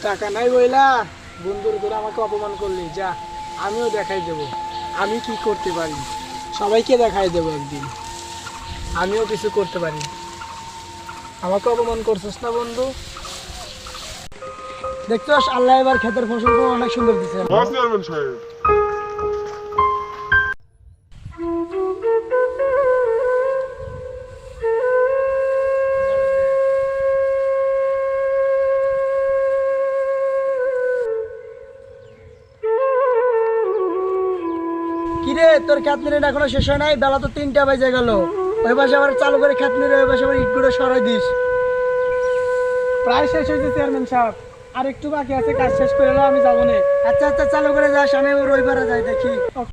টাকা নাই বইলা বন্ধুর করে আমাকে অপমান করলি, যা আমিও দেখাই দেব আমি কি করতে পারি। সবাইকে দেখাই দেব একদিন আমিও কিছু করতে পারি। আমাকে অপমান করছিস না বন্ধু? দেখছস আল্লাহ এবার ক্ষেতের ফসল অনেক সুন্দর দিচ্ছে। কিরে তোর খেত নিরে এখনো শেষ হয় নাই? বেলা তো 3টা বাজে গেল। ওই পাশে আবার চালু করে খেত নিরে ওই পাশে আবার ইটগুলো সরাই দিস। প্রায় শেষ হয়েছে চেয়ারম্যান সাহেব, আর একটু বাকি আছে, কাজ শেষ করে এলো আমি যাবো না। আচ্ছা আচ্ছা চালু করে যাস, আমি রবিবারে যাই দেখি।